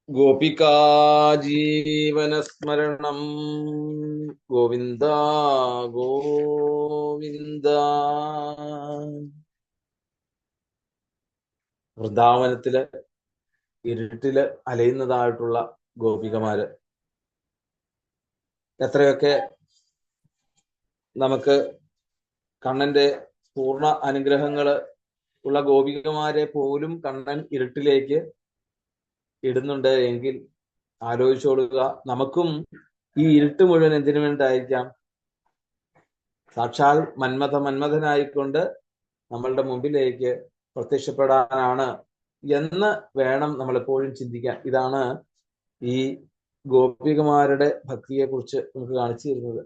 ഗോപികാ ജീവനസ്മരണം ഗോവിന്ദ ഗോവിന്ദ. വൃന്ദാവനത്തില് ഇരുട്ടില് അലയുന്നതായിട്ടുള്ള ഗോപികമാര് എത്രയൊക്കെ നമുക്ക് കണ്ണന്റെ പൂർണ്ണ അനുഗ്രഹങ്ങള് ഉള്ള ഗോപികമാരെ പോലും കണ്ണൻ ഇരുട്ടിലേക്ക് ഇടുന്നുണ്ട് എങ്കിൽ ആലോചിച്ചോളുക. നമുക്കും ഈ ഇരുട്ട് മുഴുവൻ എന്തിനു വേണ്ടിയിട്ടായിരിക്കാം? സാക്ഷാൽ മന്മഥനായിക്കൊണ്ട് നമ്മളുടെ മുമ്പിലേക്ക് പ്രത്യക്ഷപ്പെടാനാണ് എന്ന് വേണം നമ്മൾ എപ്പോഴും ചിന്തിക്കാൻ. ഇതാണ് ഈ ഗോപികമാരുടെ ഭക്തിയെ കുറിച്ച് നമുക്ക് കാണിച്ചു തരുന്നത്.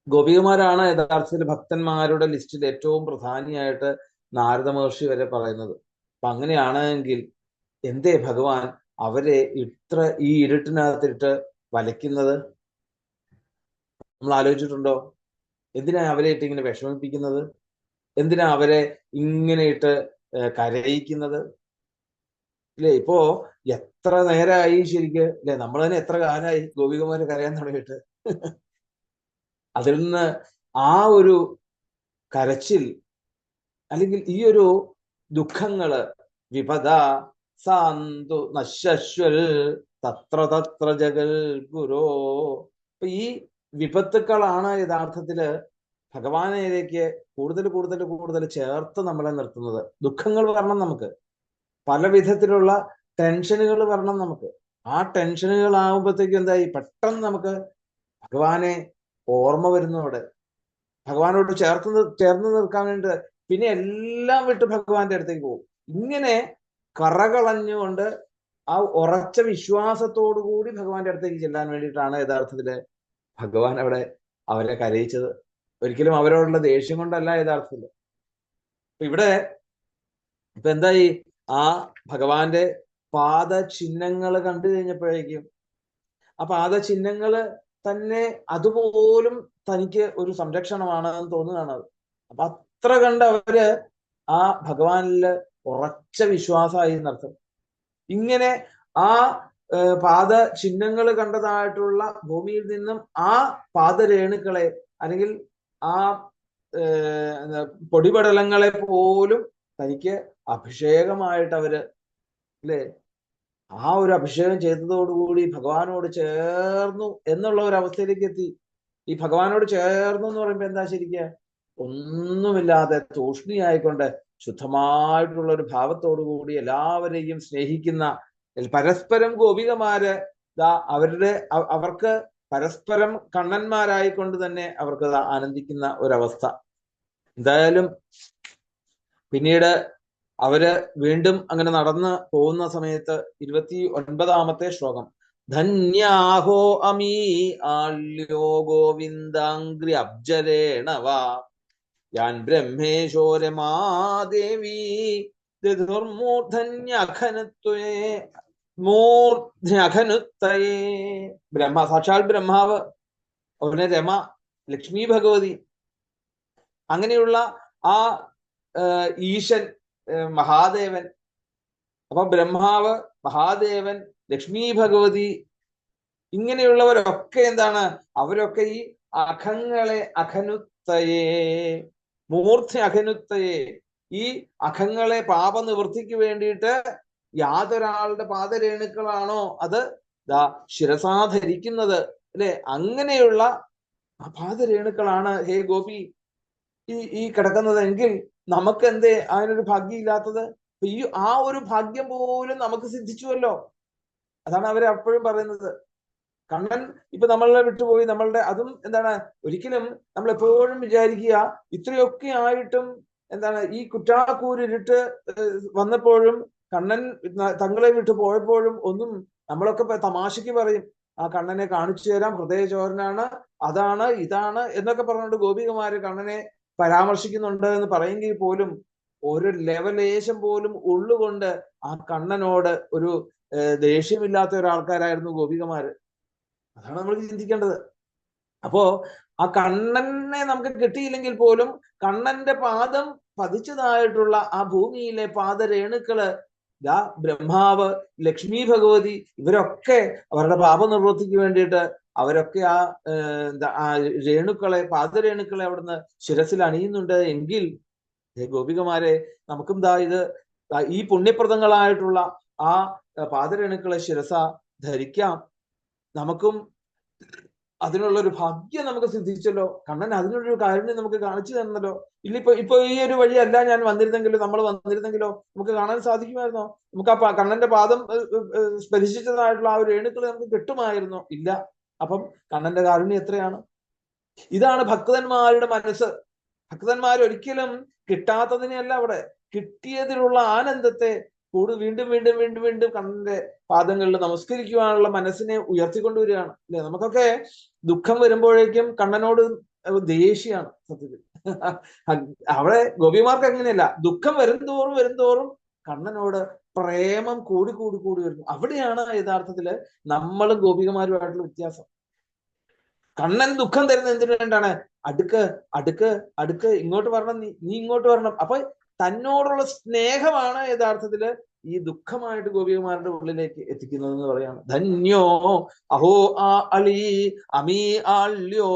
ഗോപികമാരാണ് യഥാർത്ഥത്തിൽ ഭക്തന്മാരുടെ ലിസ്റ്റിൽ ഏറ്റവും പ്രധാനിയായിട്ട് നാരദ മഹർഷി വരെ പറയുന്നത്. അപ്പൊ അങ്ങനെയാണെങ്കിൽ എന്തേ ഭഗവാൻ അവരെ ഇത്ര ഈ ഇരുട്ടിനകത്തിട്ട് വലയ്ക്കുന്നത്? നമ്മൾ ആലോചിച്ചിട്ടുണ്ടോ? എന്തിനാ അവരെ ഇട്ട് ഇങ്ങനെ വിഷമിപ്പിക്കുന്നത്? എന്തിനാ അവരെ ഇങ്ങനെ ഇട്ട് കരയിക്കുന്നത്? ഇല്ലേ, ഇപ്പോ എത്ര നേരമായി ശരിക്ക്, അല്ലെ? നമ്മൾ തന്നെ എത്ര കാലമായി ഗോപികമാര് കരയാൻ തുടങ്ങിയിട്ട്. അതിൽ നിന്ന് ആ ഒരു കരച്ചിൽ, അല്ലെങ്കിൽ ഈ ഒരു ദുഃഖങ്ങള്, വിപദ സാന്തു നശ്വൽ തത്ര തത്ര ജഗൽ ഗുരോ. അപ്പൊ ഈ വിപത്തുക്കളാണ് യഥാർത്ഥത്തില് ഭഗവാനിലേക്ക് കൂടുതൽ കൂടുതൽ കൂടുതൽ ചേർത്ത് നമ്മളെ നിർത്തുന്നത്. ദുഃഖങ്ങൾ വരണം, നമുക്ക് പല വിധത്തിലുള്ള ടെൻഷനുകൾ വരണം നമുക്ക്. ആ ടെൻഷനുകൾ ആകുമ്പോഴത്തേക്കും എന്തായി, പെട്ടെന്ന് നമുക്ക് ഭഗവാനെ ഓർമ്മ വരുന്നു. അവിടെ ഭഗവാനോട് ചേർന്ന് നിൽക്കാൻ വേണ്ടി പിന്നെ എല്ലാം വിട്ട് ഭഗവാന്റെ അടുത്തേക്ക് പോകും. ഇങ്ങനെ കറകളഞ്ഞുകൊണ്ട് ആ ഉറച്ച വിശ്വാസത്തോടു കൂടി ഭഗവാന്റെ അടുത്തേക്ക് ചെല്ലാൻ വേണ്ടിയിട്ടാണ് യഥാർത്ഥത്തില് ഭഗവാൻ അവിടെ അവരെ കരയിച്ചത്. ഒരിക്കലും അവരോടുള്ള ദേഷ്യം കൊണ്ടല്ല യഥാർത്ഥത്തില്. ഇവിടെ ഇപ്പൊ എന്തായി, ആ ഭഗവാന്റെ പാദചിഹ്നങ്ങൾ കണ്ടു കഴിഞ്ഞപ്പോഴേക്കും ആ പാദചിഹ്നങ്ങള് തന്നെ അതുപോലും തനിക്ക് ഒരു സംരക്ഷണമാണ് എന്ന് തോന്നുകയാണ്. അപ്പൊ അത്ര കണ്ട് അവര് ആ ഭഗവാനില് ഉറച്ച വിശ്വാസമായി എന്നർത്ഥം. ഇങ്ങനെ ആ പാദചിഹ്നങ്ങൾ കണ്ടതായിട്ടുള്ള ഭൂമിയിൽ നിന്നും ആ പാദരേണുക്കളെ, അല്ലെങ്കിൽ ആ പൊടിപടലങ്ങളെ പോലും തനിക്ക് അഭിഷേകമായിട്ട് അവര്, അല്ലെ, ആ ഒരു അഭിഷേകം ചെയ്തതോടുകൂടി ഭഗവാനോട് ചേർന്നു എന്നുള്ള ഒരു അവസ്ഥയിലേക്ക് എത്തി. ഈ ഭഗവാനോട് ചേർന്നു എന്ന് പറയുമ്പോ എന്താ ശരിക്ക്? ഒന്നുമില്ലാതെ തൂഷ്ണിയായിക്കൊണ്ട് ശുദ്ധമായിട്ടുള്ള ഒരു ഭാവത്തോടു കൂടി എല്ലാവരെയും സ്നേഹിക്കുന്ന, പരസ്പരം ഗോപികമാര് അവർക്ക് പരസ്പരം കണ്ണന്മാരായിക്കൊണ്ട് തന്നെ അവർക്ക് ആനന്ദിക്കുന്ന ഒരവസ്ഥ. എന്തായാലും പിന്നീട് അവര് വീണ്ടും അങ്ങനെ നടന്ന് പോകുന്ന സമയത്ത് 29ാമത്തെ ശ്ലോകം, ധന്യാഹോ അമീ ആല്യോ ഗോവിന്ദാംഗ്രി അബ്ജരേണവ യാൻ ബ്രഹ്മേശോ രമാദേവി മൂർധ്യഘനുത്തയേ. സാക്ഷാൽ ബ്രഹ്മാവ്, അവനെ രമ, ലക്ഷ്മി ഭഗവതി, അങ്ങനെയുള്ള ആ ഈശൻ, മഹാദേവൻ. അപ്പൊ ബ്രഹ്മാവ്, മഹാദേവൻ, ലക്ഷ്മി ഭഗവതി, ഇങ്ങനെയുള്ളവരൊക്കെ എന്താണ്? അവരൊക്കെ ഈ അഖങ്ങളെ അഖനുത്തയേ, മൂർധ്യ അഖനുത്തയേ, ഈ അഖങ്ങളെ പാപനിവൃത്തിക്ക് വേണ്ടിയിട്ട് യാതൊരാളുടെ പാദരേണുക്കളാണോ അത് ശിരസാധരിക്കുന്നത്, അല്ലെ, അങ്ങനെയുള്ള ആ പാദരേണുക്കളാണ് ഹേ ഗോപി ഈ കിടക്കുന്നതെങ്കിൽ നമുക്ക് എന്തേ അതിനൊരു ഭാഗ്യം ഇല്ലാത്തത്? ഈ ആ ഒരു ഭാഗ്യം പോലും നമുക്ക് സിദ്ധിച്ചുവല്ലോ. അതാണ് അവർ അപ്പോഴും പറയുന്നത്. കണ്ണൻ ഇപ്പൊ നമ്മളെ വിട്ടുപോയി, നമ്മളുടെ അതും എന്താണ്, ഒരിക്കലും നമ്മൾ എപ്പോഴും വിചാരിക്കുക ഇത്രയൊക്കെ ആയിട്ടും എന്താണ്, ഈ കുറ്റാക്കൂരിട്ട് വന്നപ്പോഴും കണ്ണൻ തങ്ങളെ വിട്ടു പോയപ്പോഴും ഒന്നും, നമ്മളൊക്കെ തമാശയ്ക്ക് പറയും ആ കണ്ണനെ കാണിച്ചു തരാം, ഹൃദയചോരനാണ്, അതാണ് ഇതാണ് എന്നൊക്കെ പറഞ്ഞുകൊണ്ട് ഗോപികമാര് കണ്ണനെ പരാമർശിക്കുന്നുണ്ട് എന്ന് പറയുമെങ്കിൽ പോലും ഒരു ലെവലേശം പോലും ഉള്ളുകൊണ്ട് ആ കണ്ണനോട് ഒരു ദേഷ്യമില്ലാത്ത ഒരാൾക്കാരായിരുന്നു ഗോപികമാര്. അതാണ് നമ്മൾ ചിന്തിക്കേണ്ടത്. അപ്പോ ആ കണ്ണനെ നമുക്ക് കിട്ടിയില്ലെങ്കിൽ പോലും കണ്ണന്റെ പാദം പതിച്ചതായിട്ടുള്ള ആ ഭൂമിയിലെ പാദരേണുക്കള് ബ്രഹ്മാവ്, ലക്ഷ്മി ഭഗവതി ഇവരൊക്കെ അവരുടെ പാപനിവൃത്തിക്ക് വേണ്ടിയിട്ട് അവരൊക്കെ ആ രേണുക്കളെ, പാദരേണുക്കളെ അവിടുന്ന് ശിരസിൽ അണിയുന്നുണ്ട് എങ്കിൽ ഗോപികമാരെ നമുക്കും ഇത് ഈ പുണ്യപ്രദങ്ങളായിട്ടുള്ള ആ പാദരേണുക്കളെ ശിരസ ധരിക്കാം. നമുക്കും അതിനുള്ളൊരു ഭാഗ്യം നമുക്ക് സിദ്ധിച്ചല്ലോ. കണ്ണൻ അതിനുള്ളൊരു കാരുണ്യം നമുക്ക് കാണിച്ചു തന്നല്ലോ. ഇപ്പൊ ഈ ഒരു വഴിയല്ല ഞാൻ വന്നിരുന്നെങ്കിലോ, നമ്മൾ വന്നിരുന്നെങ്കിലോ നമുക്ക് കാണാൻ സാധിക്കുമായിരുന്നോ? നമുക്ക് ആ കണ്ണന്റെ പാദം സ്പരിശിച്ചതായിട്ടുള്ള ആ ഒരു രേണുക്കൾ നമുക്ക് കിട്ടുമായിരുന്നോ? ഇല്ല. അപ്പം കണ്ണന്റെ കാരുണ്യം എത്രയാണ്! ഇതാണ് ഭക്തന്മാരുടെ മനസ്സ്. ഭക്തന്മാർ ഒരിക്കലും കിട്ടാത്തതിനെയല്ല, അവിടെ കിട്ടിയതിലുള്ള ആനന്ദത്തെ വീണ്ടും വീണ്ടും വീണ്ടും വീണ്ടും കണ്ണന്റെ പാദങ്ങളിൽ നമസ്കരിക്കുവാനുള്ള മനസ്സിനെ ഉയർത്തിക്കൊണ്ടുവരികയാണ്. അല്ലെ? നമുക്കൊക്കെ ദുഃഖം വരുമ്പോഴേക്കും കണ്ണനോട് ദേഷ്യാണ് സത്യത്തിൽ. അവിടെ ഗോപിമാർക്ക് അങ്ങനെയല്ല. ദുഃഖം വരുംതോറും കണ്ണനോട് പ്രേമം കൂടി കൂടി കൂടി വരുന്നു. അവിടെയാണ് യഥാർത്ഥത്തില് നമ്മളും ഗോപികമാരുമായിട്ടുള്ള വ്യത്യാസം. കണ്ണൻ ദുഃഖം തരുന്ന എന്തിനു വേണ്ടാണ്? അടുക്ക് അടുക്ക് അടുക്ക്, ഇങ്ങോട്ട് വരണം, നീ ഇങ്ങോട്ട് വരണം. അപ്പൊ തന്നോടുള്ള സ്നേഹമാണ് യഥാർത്ഥത്തില് ഈ ദുഃഖമായിട്ട് ഗോപികമാരുടെ ഉള്ളിലേക്ക് എത്തിക്കുന്നത് എന്ന് പറയാണ്. ധന്യോ അഹോ ആ അളി അമീ ആള്യോ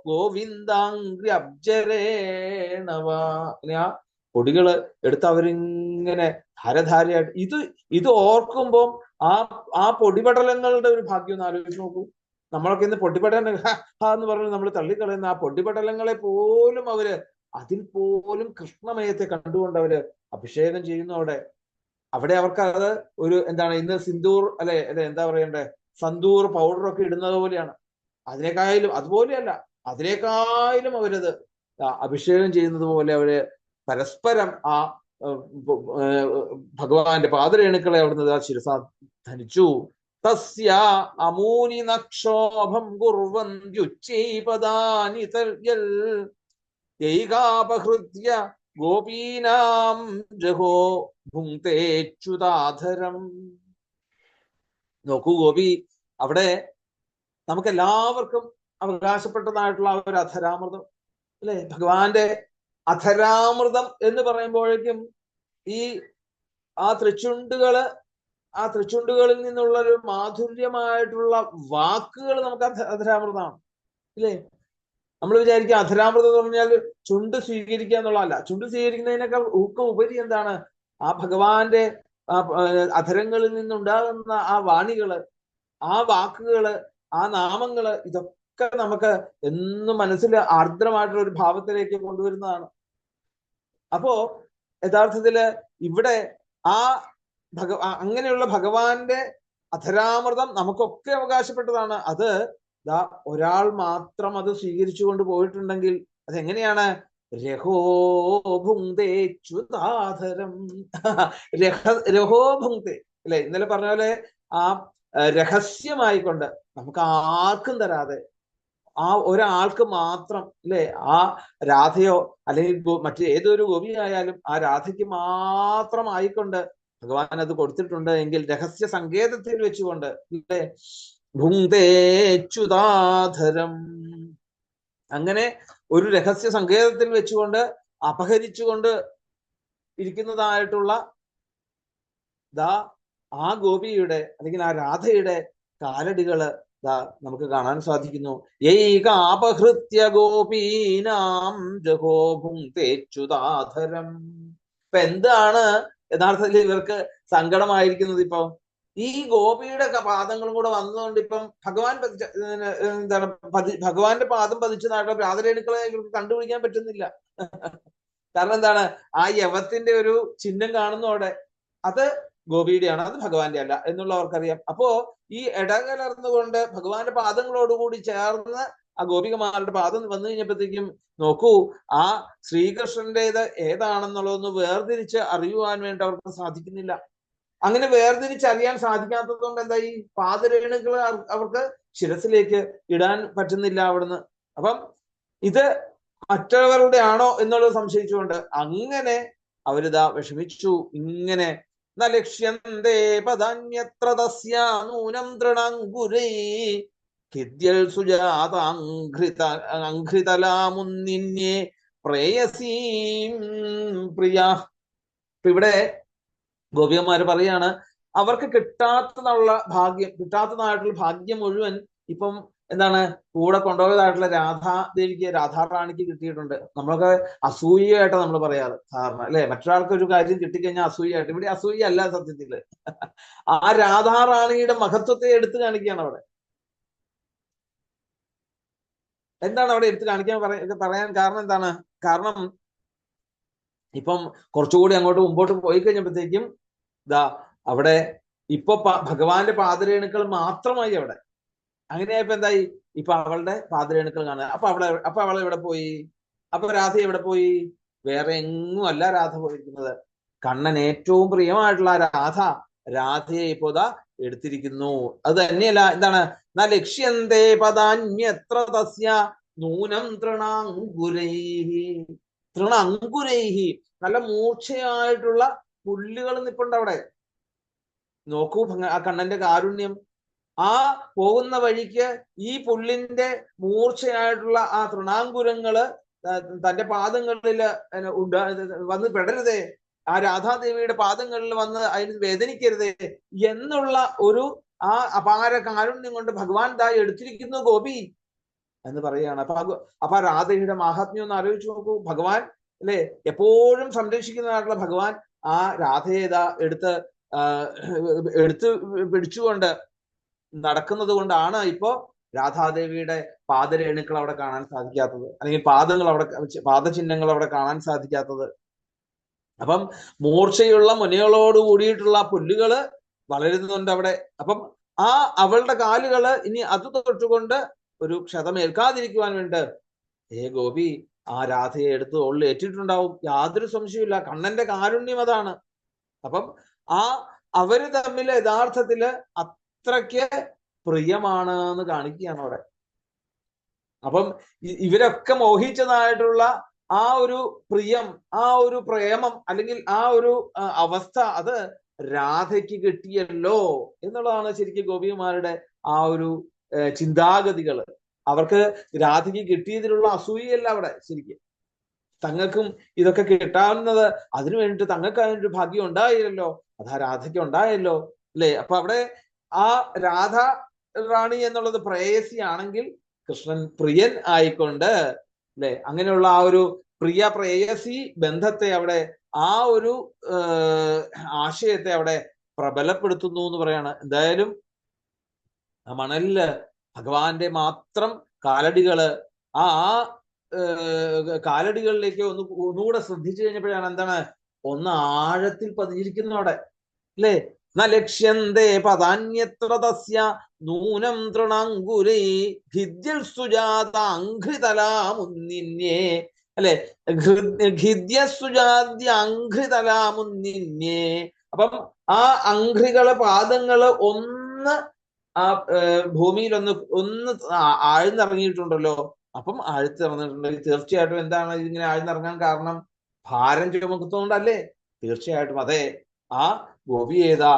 ഗോവിന്ദാംഗ്രി അബ്ജരേണവ. ആ പൊടികള് എടുത്ത് അവരിങ്ങനെ ധാരധാരയായിട്ട് ഇത് ഓർക്കുമ്പോൾ ആ പൊടിപടലങ്ങളുടെ ഒരു ഭാഗ്യം ഒന്ന് ആലോചിച്ച് നോക്കൂ. നമ്മളൊക്കെ ഇന്ന് പൊടിപടലങ്ങൾ എന്ന് പറഞ്ഞ് നമ്മൾ തള്ളിക്കളയുന്ന ആ പൊടിപടലങ്ങളെ പോലും അതിൽ പോലും കൃഷ്ണമയത്തെ കണ്ടുകൊണ്ട് അഭിഷേകം ചെയ്യുന്നു. അവിടെ അവർക്ക് അത് ഒരു എന്താണ്, ഇന്ന് സിന്ദൂർ അല്ലെ എന്താ പറയണ്ടേ, സന്തൂർ പൗഡറൊക്കെ ഇടുന്നത് പോലെയാണ്. അതുപോലെയല്ല, അതിനേക്കാളും അവരത് അഭിഷേകം ചെയ്യുന്നത് പോലെ പരസ്പരം ആ ഭഗവാന്റെ പാദരേണുക്കളെ അവിടുന്ന് ശിരസ ധരിച്ചു. തസ്യ അമൂനി നക്ഷോഭം കുർവന്ത്യുച്ചൈപദാനി തർയൽ ഏകാപഹൃത്യ ഗോപീനാം ജഹോ ഭുങ്ക്തേച്യുതാധരം. നോക്കൂ, ഗോപി അവിടെ നമുക്ക് എല്ലാവർക്കും അവകാശപ്പെട്ടതായിട്ടുള്ള ഒരു അധരാമൃതം അല്ലെ? ഭഗവാന്റെ അധരാമൃതം എന്ന് പറയുമ്പോഴേക്കും ആ തൃച്ചുണ്ടുകളിൽ നിന്നുള്ള ഒരു മാധുര്യമായിട്ടുള്ള വാക്കുകൾ നമുക്ക് അധരാമൃതമാണ് ഇല്ലേ? നമ്മൾ വിചാരിക്കുക അധരാമൃതം എന്ന് പറഞ്ഞാൽ ചുണ്ട് സ്വീകരിക്കുക എന്നുള്ളതല്ല. ചുണ്ട് സ്വീകരിക്കുന്നതിനേക്കാൾ ഉപരി എന്താണ്, ആ ഭഗവാന്റെ അധരങ്ങളിൽ നിന്നുണ്ടാകുന്ന ആ വാണികള്, ആ വാക്കുകള്, ആ നാമങ്ങള്, ഇതൊക്കെ നമുക്ക് എന്നും മനസ്സിൽ ആർദ്രമായിട്ടുള്ള ഒരു ഭാവത്തിലേക്ക് കൊണ്ടുവരുന്നതാണ്. അപ്പോ യഥാർത്ഥത്തില് ഇവിടെ അങ്ങനെയുള്ള ഭഗവാന്റെ അധരാമൃതം നമുക്കൊക്കെ അവകാശപ്പെട്ടതാണ്. അത് ഒരാൾ മാത്രം അത് സ്വീകരിച്ചു കൊണ്ട് പോയിട്ടുണ്ടെങ്കിൽ അതെങ്ങനെയാണ്? രഹോ ഭുങ്ക്തേച്യുതാധരം. രഹോ ഭുങ്ക്തേ അല്ലെ? ഇന്നലെ പറഞ്ഞ പോലെ ആ രഹസ്യമായിക്കൊണ്ട് നമുക്ക് ആർക്കും തരാതെ ആ ഒരാൾക്ക് മാത്രം അല്ലെ, ആ രാധയോ അല്ലെങ്കിൽ മറ്റു ഏതൊരു ഗോപിയായാലും ആ രാധയ്ക്ക് മാത്രം ആയിക്കൊണ്ട് ഭഗവാൻ അത് കൊടുത്തിട്ടുണ്ട് എങ്കിൽ രഹസ്യ സങ്കേതത്തിൽ വെച്ചുകൊണ്ട് അല്ലെ, ഭുങ്ക്തേച്യുതാധരം, അങ്ങനെ ഒരു രഹസ്യ സങ്കേതത്തിൽ വെച്ചുകൊണ്ട് അപഹരിച്ചുകൊണ്ട് ഇരിക്കുന്നതായിട്ടുള്ള ആ ഗോപിയുടെ അല്ലെങ്കിൽ ആ രാധയുടെ കാലടികള് നമുക്ക് കാണാൻ സാധിക്കുന്നു. ഏകാപഹൃത്യ ഗോപീനാം ജഹോ ഭുങ്ക്തേച്യുതാധരം. ഇപ്പൊ എന്താണ് യഥാർത്ഥത്തിൽ ഇവർക്ക് സങ്കടമായിരിക്കുന്നത്? ഇപ്പൊ ഈ ഗോപിയുടെ പാദങ്ങളും കൂടെ വന്നുകൊണ്ട് ഇപ്പം ഭഗവാന്റെ പാദം പതിച്ചതായിട്ട് രാധരേണുക്കളെ ഇവർക്ക് കണ്ടുപിടിക്കാൻ പറ്റുന്നില്ല. കാരണം എന്താണ്? ആ യവത്തിന്റെ ഒരു ചിഹ്നം കാണുന്നു അവിടെ. അത് ഗോപിയുടെയാണ്, അത് ഭഗവാന്റെ അല്ല എന്നുള്ളവർക്കറിയാം. അപ്പോ ഈ ഇടകലർന്നുകൊണ്ട് ഭഗവാന്റെ പാദങ്ങളോടുകൂടി ചേർന്ന് ആ ഗോപികമാരുടെ പാദം വന്നു കഴിഞ്ഞപ്പോഴത്തേക്കും നോക്കൂ, ആ ശ്രീകൃഷ്ണന്റേത് ഏതാണെന്നുള്ളതൊന്ന് വേർതിരിച്ച് അറിയുവാൻ വേണ്ടി അവർക്ക് സാധിക്കുന്നില്ല. അങ്ങനെ വേർതിരിച്ചറിയാൻ സാധിക്കാത്തത് കൊണ്ട് എന്താ, ഈ പാദരേണുകൾ അവർക്ക് ശിരസിലേക്ക് ഇടാൻ പറ്റുന്നില്ല അവിടുന്ന്. അപ്പം ഇത് മറ്റവരുടെ ആണോ എന്നുള്ളത് സംശയിച്ചുകൊണ്ട് അങ്ങനെ അവരിതാ വിഷമിച്ചു. ഇങ്ങനെ ന ലക്ഷ്യന്തേ പദാന്യത്ര തസ്യ നൂനം തൃണാങ്കുരൈ ഖിദ്യൽ സുജാതാഘൃതലാമുന്നിന്യേ പ്രേയസീം പ്രിയ. ഇവിടെ ഗോപികന്മാര് പറയാണ് അവർക്ക് കിട്ടാത്തതായിട്ടുള്ള ഭാഗ്യം മുഴുവൻ ഇപ്പം എന്താണ് കൂടെ കൊണ്ടുപോയതായിട്ടുള്ള രാധാദേവിക്ക്, രാധാറാണിക്ക് കിട്ടിയിട്ടുണ്ട്. നമ്മളൊക്കെ അസൂയയായിട്ടാണ് നമ്മൾ പറയാറ് സാധാരണ, അല്ലെ? മറ്റൊരാൾക്ക് ഒരു കാര്യം കിട്ടിക്കഴിഞ്ഞാൽ അസൂയയായിട്ട്. ഇവിടെ അസൂയ അല്ല സത്യത്തില്. ആ രാധാറാണിയുടെ മഹത്വത്തെ എടുത്തു കാണിക്കുകയാണ് അവിടെ. എന്താണ് അവിടെ എടുത്തു കാണിക്കാൻ പറയാൻ കാരണം എന്താണ്? കാരണം ഇപ്പം കുറച്ചുകൂടി അങ്ങോട്ട് മുമ്പോട്ട് പോയി കഴിഞ്ഞപ്പോഴത്തേക്കും ഇതാ അവിടെ ഇപ്പൊ ഭഗവാന്റെ പാദരേണുക്കൾ മാത്രമായി അവിടെ. അങ്ങനെയായപ്പോ എന്തായി? ഇപ്പൊ അവളുടെ പാദരേണുക്കൾ കാണുക. അപ്പൊ അവൾ എവിടെ പോയി? അപ്പൊ രാധ എവിടെ പോയി? വേറെ എങ്ങും അല്ല രാധ പോയിരിക്കുന്നത്. കണ്ണൻ ഏറ്റവും പ്രിയമായിട്ടുള്ള രാധയെ ഇപ്പോ ഇതാ എടുത്തിരിക്കുന്നു. അത് തന്നെയല്ല, എന്താണ്? ന ലക്ഷ്യന്തേ പദാന്യത്ര തസ്യ നൂനം തൃണാങ്കുരൈഹി. തൃണാങ്കുരൈഹി, നല്ല മൂർച്ചയായിട്ടുള്ള പുല്ലുകൾ നിപ്പുണ്ട് അവിടെ. നോക്കൂ ആ കണ്ണന്റെ കാരുണ്യം. ആ പോകുന്ന വഴിക്ക് ഈ പുല്ലിന്റെ മൂർച്ചയായിട്ടുള്ള ആ തൃണാങ്കുരങ്ങള് തന്റെ പാദങ്ങളിൽ വന്ന് പെടരുതേ, ആ രാധാദേവിയുടെ പാദങ്ങളിൽ വന്ന് അതിന് വേദനിക്കരുതേ എന്നുള്ള ഒരു ആ അപാര കാരുണ്യം കൊണ്ട് ഭഗവാൻ തായി എടുത്തിരിക്കുന്നു ഗോപി എന്ന് പറയുകയാണ്. അപ്പൊ രാധയുടെ മാഹാത്മ്യം ഒന്ന് ആലോചിച്ച് നോക്കൂ. ഭഗവാൻ അല്ലെ എപ്പോഴും സംരക്ഷിക്കുന്നതായിട്ടുള്ള ഭഗവാൻ ആ രാധയെ എടുത്ത് പിടിച്ചുകൊണ്ട് നടക്കുന്നത് കൊണ്ടാണ് ഇപ്പോ രാധാദേവിയുടെ പാദരേണുക്കൾ അവിടെ കാണാൻ സാധിക്കാത്തത്, അല്ലെങ്കിൽ പാദചിഹ്നങ്ങൾ അവിടെ കാണാൻ സാധിക്കാത്തത്. അപ്പം മൂർച്ചയുള്ള മുനകളോട് കൂടിയിട്ടുള്ള പുല്ലുകള് വളരുന്നുണ്ട് അവിടെ. അപ്പം ആ അവളുടെ കാലുകള് ഇനി അത് തൊട്ടുകൊണ്ട് ഒരു ക്ഷതമേൽക്കാതിരിക്കുവാൻ വേണ്ടി ഗോപി ആ രാധയെ എടുത്ത് ഉള്ളിൽ ഏറ്റിട്ടുണ്ടാവും, യാതൊരു സംശയമില്ല. കണ്ണന്റെ കാരുണ്യം അതാണ്. അപ്പം അവര് തമ്മിൽ യഥാർത്ഥത്തില് അത്രയ്ക്ക് പ്രിയമാണ് എന്ന് കാണിക്കുകയാണ് അവിടെ. അപ്പം ഇവരൊക്കെ മോഹിച്ചതായിട്ടുള്ള ആ ഒരു പ്രിയം, ആ ഒരു പ്രേമം, അല്ലെങ്കിൽ ആ ഒരു അവസ്ഥ അത് രാധയ്ക്ക് കിട്ടിയല്ലോ എന്നുള്ളതാണ് ശരിക്കും ഗോപികമാരുടെ ആ ഒരു ചിന്താഗതികള്. അവർക്ക് രാധയ്ക്ക് കിട്ടിയതിലുള്ള അസൂയയല്ല അവിടെ. ശരിക്കും തങ്ങൾക്കും ഇതൊക്കെ കിട്ടാവുന്നത് അതിനു വേണ്ടിയിട്ട് തങ്ങൾക്ക് അതിനൊരു ഭാഗ്യം ഉണ്ടായില്ലല്ലോ, അതാ രാധയ്ക്ക് ഉണ്ടായല്ലോ, അല്ലെ? അപ്പൊ അവിടെ ആ രാധ റാണി എന്നുള്ളത് പ്രേയസി ആണെങ്കിൽ കൃഷ്ണൻ പ്രിയൻ ആയിക്കൊണ്ട്, അല്ലെ? അങ്ങനെയുള്ള ആ ഒരു പ്രിയ പ്രേയസി ബന്ധത്തെ അവിടെ, ആ ഒരു ആശയത്തെ അവിടെ പ്രബലപ്പെടുത്തുന്നു എന്ന് പറയാണ്. എന്തായാലും ആ മണലില് ഭഗവാന്റെ മാത്രം കാലടികള്, ആ കാലടികളിലേക്ക് ഒന്നുകൂടെ ശ്രദ്ധിച്ചു കഴിഞ്ഞപ്പോഴാണ് എന്താണ് ഒന്ന് ആഴത്തിൽ പതിഞ്ഞിരിക്കുന്നു അവിടെ, അല്ലേ? ന ലക്ഷ്യന്തേ പദാന്യത്ര തസ്യ നൂനം തൃണാങ്കുരൈ ഭിദ്യൽ സുജാത അഘ്രിതലാമുന്നിന്യേ, അല്ലെ? ഭിദ്യസുജാദ്യ അഘ്രിതലാമുന്നിന്യേ. അപ്പം ആ അഘ്രികളെ പാദങ്ങള് ഒന്ന് ആ ഭൂമിയിൽ ഒന്ന് ആഴ്ന്നിറങ്ങിയിട്ടുണ്ടല്ലോ. അപ്പം ആഴ്ത്തിറങ്ങിയിട്ടുണ്ടെങ്കിൽ തീർച്ചയായിട്ടും എന്താണ് ഇതിങ്ങനെ ആഴ്ന്നിറങ്ങാൻ കാരണം? ഭാരം ചുമക്കുന്നതുകൊണ്ടല്ലേ? തീർച്ചയായിട്ടും അതെ. ആ ഗോപിയേതാ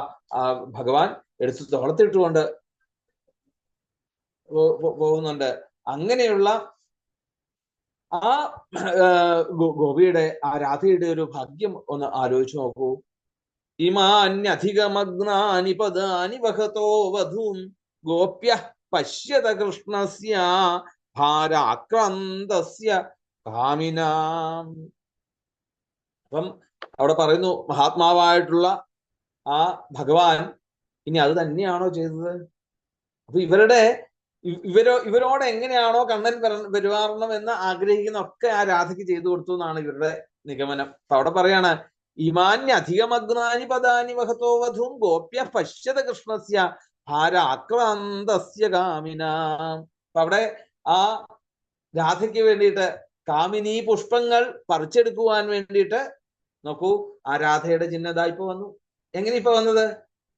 ഭഗവാൻ എടുത്ത് തോളത്തിട്ടുകൊണ്ട് പോകുന്നുണ്ട്. അങ്ങനെയുള്ള ആ ഗോപിയുടെ ആ രാധയുടെ ഒരു ഭാഗ്യം ഒന്ന് ആലോചിച്ചു നോക്കൂ. ഇമാന്യധികമഗ്നാനി പദാനി വഹതോ വധൂം ഗോപ്യ പശ്യത കൃഷ്ണസ്യ ഭാരാക്രാന്തസ്യ കാമിനാം. അപ്പം അവിടെ പറയുന്നു മഹാത്മാവായിട്ടുള്ള ആ ഭഗവാൻ ഇനി അത് തന്നെയാണോ ചെയ്തത്? അപ്പൊ ഇവരോട് എങ്ങനെയാണോ കണ്ണൻ പെരുമാറണം എന്ന് ആഗ്രഹിക്കുന്ന ഒക്കെ ആ രാധയ്ക്ക് ചെയ്തു കൊടുത്തു എന്നാണ് ഇവരുടെ നിഗമനം. അപ്പൊ അവിടെ പറയാണ് ഇമാന്യധികമഗ്നാനി പദാനി വഹതോ വധൂം ഗോപ്യ പശ്യത കൃഷ്ണസ്യ ഭാരാക്രാന്തസ്യ കാമിനാം. അപ്പൊ അവിടെ ആ രാധയ്ക്ക് വേണ്ടിയിട്ട് കാമിനി പുഷ്പങ്ങൾ പറിച്ചെടുക്കുവാൻ വേണ്ടിയിട്ട് നോക്കൂ, ആ രാധയുടെ ചിഹ്നത ഇപ്പൊ വന്നു. എങ്ങനെ ഇപ്പൊ വന്നത്?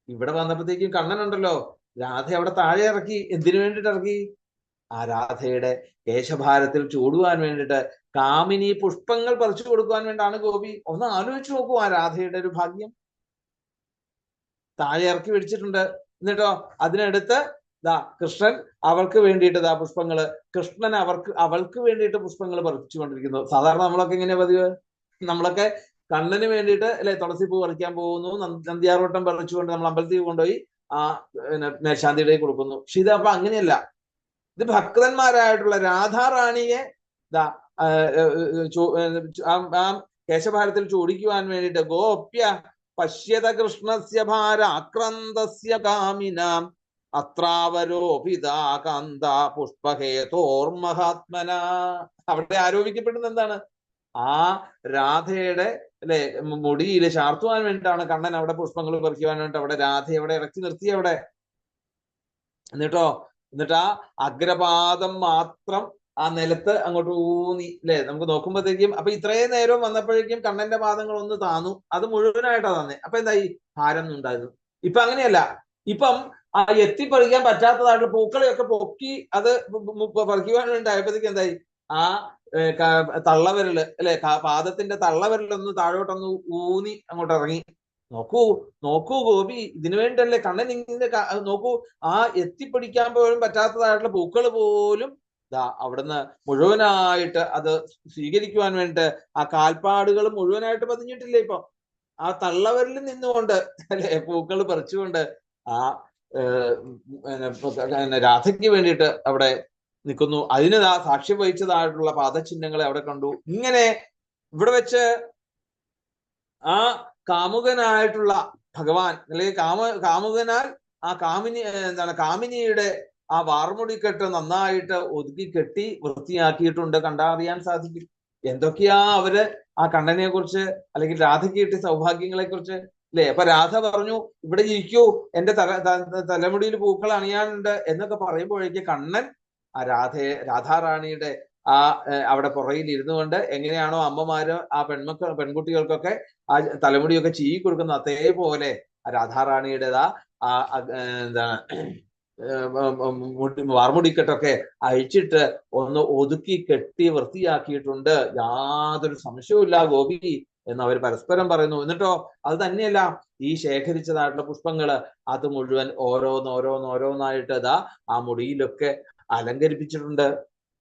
ഇവിടെ വന്നപ്പോഴത്തേക്കും കണ്ണനുണ്ടല്ലോ, രാധ അവിടെ താഴെ ഇറക്കി. എന്തിനു വേണ്ടിയിട്ട് ഇറക്കി? ആ രാധയുടെ കേശഭാരത്തിൽ ചൂടുവാൻ വേണ്ടിയിട്ട് കാമിനി പുഷ്പങ്ങൾ പറിച്ചു കൊടുക്കുവാൻ വേണ്ടിയാണ് ഗോപി. ഒന്ന് ആലോചിച്ച് നോക്കൂ ആ രാധയുടെ ഒരു ഭാഗ്യം. താഴെ ഇറക്കി പിടിച്ചിട്ടുണ്ട്. എന്നിട്ടോ അതിനടുത്ത് കൃഷ്ണൻ അവൾക്ക് വേണ്ടിയിട്ട് പുഷ്പങ്ങള്, കൃഷ്ണൻ അവൾക്ക് വേണ്ടിയിട്ട് പുഷ്പങ്ങൾ പറിച്ചുകൊണ്ടിരിക്കുന്നു. സാധാരണ നമ്മളൊക്കെ എങ്ങനെയാ പതിവ്? നമ്മളൊക്കെ കണ്ണന് വേണ്ടിയിട്ട് അല്ലെ തുളസിപ്പൂ പറിക്കാൻ പോകുന്നു, നന്ദ്യാർവട്ടം പറിച്ചുകൊണ്ട് നമ്മൾ അമ്പലത്തിൽ കൊണ്ടുപോയി ആ മേൽശാന്തിയുടെ കൊടുക്കുന്നു. പക്ഷെ ഇത് അപ്പൊ അങ്ങനെയല്ല. ഇത് ഭക്തന്മാരായിട്ടുള്ള രാധാറാണിയെ കേശഭാരത്തിൽ ചോദിക്കുവാൻ വേണ്ടിയിട്ട് ഗോപ്യ പശ്യത കൃഷ്ണസ്യ ഭാരാക്രാന്തസ്യ കാമിനാം അത്രാവരോപിതാ കാന്ത പുഷ്പഹേതോർമഹാത്മന. അവിടെ ആരോപിക്കപ്പെടുന്നത് എന്താണ്? ആ രാധയുടെ അല്ലെ മുടിയിൽ ചാർത്തുവാൻ വേണ്ടിയിട്ടാണ് കണ്ണൻ അവിടെ പുഷ്പങ്ങൾ പറിക്കുവാൻ വേണ്ടിട്ട് അവിടെ രാധയെ അവിടെ ഇറക്കി നിർത്തി അവിടെ. എന്നിട്ട് ആ അഗ്രപാദം മാത്രം ആ നിലത്ത് അങ്ങോട്ട് ഊന്നി അല്ലെ നമുക്ക് നോക്കുമ്പോഴത്തേക്കും അപ്പൊ ഇത്രയും നേരം വന്നപ്പോഴേക്കും കണ്ണന്റെ പാദങ്ങൾ ഒന്ന് താന്നു, അത് മുഴുവനായിട്ടാ തന്നെ. അപ്പൊ എന്തായി? ഭാരം ഉണ്ടായിരുന്നു. ഇപ്പൊ അങ്ങനെയല്ല. ഇപ്പം ആ എത്തിപ്പറിക്കാൻ പറ്റാത്തതായിട്ടുള്ള പൂക്കളെയൊക്കെ പൊക്കി അത് പറിക്കുവാൻ വേണ്ടിയായപ്പോഴത്തേക്ക് എന്തായി? ആ തള്ളവിരല് അല്ലെ പാദത്തിന്റെ തള്ളവിരലൊന്ന് താഴോട്ടൊന്ന് ഊന്നി അങ്ങോട്ട് ഇറങ്ങി. നോക്കൂ ഗോപി, ഇതിനു വേണ്ടിയല്ലേ കണ്ണൻ ഇങ്ങനെ നോക്കൂ. ആ എത്തിപ്പിടിക്കാൻ പോലും പറ്റാത്തതായിട്ടുള്ള പൂക്കൾ പോലും അവിടുന്ന് മുഴുവനായിട്ട് അത് സ്വീകരിക്കുവാൻ വേണ്ടിട്ട് ആ കാൽപ്പാടുകൾ മുഴുവനായിട്ട് പതിഞ്ഞിട്ടില്ലേ ഇപ്പൊ? ആ തള്ളവരിൽ നിന്നുകൊണ്ട് അല്ലെ പൂക്കൾ പറിച്ചുകൊണ്ട് ആ രാധയ്ക്ക് വേണ്ടിയിട്ട് അവിടെ നിൽക്കുന്നു. അതിന് സാക്ഷ്യം വഹിച്ചതായിട്ടുള്ള പാദചിഹ്നങ്ങളെ അവിടെ കണ്ടു. ഇങ്ങനെ ഇവിടെ വെച്ച് ആ കാമുകനായിട്ടുള്ള ഭഗവാൻ അല്ലെങ്കിൽ കാമുകനാൽ ആ കാമിനിയുടെ ആ വാർമുടിക്കെട്ട് നന്നായിട്ട് ഒതുക്കി കെട്ടി വൃത്തിയാക്കിയിട്ടുണ്ട്. കണ്ടറിയാൻ സാധിക്കും എന്തൊക്കെയാ അവര് ആ കണ്ണനെ കുറിച്ച് അല്ലെങ്കിൽ രാധയ്ക്ക് കിട്ടിയ സൗഭാഗ്യങ്ങളെ കുറിച്ച് അല്ലെ. അപ്പൊ രാധ പറഞ്ഞു, ഇവിടെ ഇരിക്കൂ, എന്റെ തലമുടിയിൽ പൂക്കൾ അണിയാനുണ്ട് എന്നൊക്കെ പറയുമ്പോഴേക്ക് കണ്ണൻ ആ രാധാറാണിയുടെ ആ അവിടെ പുറകിൽ ഇരുന്നു കൊണ്ട് എങ്ങനെയാണോ അമ്മമാര് ആ പെൺകുട്ടികൾക്കൊക്കെ ആ തലമുടിയൊക്കെ ചീകി കൊടുക്കുന്ന അതേപോലെ രാധാറാണിയുടേതാ ആ എന്താണ് വാർമുടിക്കെട്ടൊക്കെ അഴിച്ചിട്ട് ഒന്ന് ഒതുക്കി കെട്ടി വൃത്തിയാക്കിയിട്ടുണ്ട്. യാതൊരു സംശയവുമില്ല ഗോപി എന്ന് അവർ പരസ്പരം പറയുന്നു. എന്നിട്ടോ അത് തന്നെയല്ല, ഈ ശേഖരിച്ചതായിട്ടുള്ള പുഷ്പങ്ങള് അത് മുഴുവൻ ഓരോന്നോരോന്നായിട്ട് ആ മുടിയിലൊക്കെ അലങ്കരിപ്പിച്ചിട്ടുണ്ട്.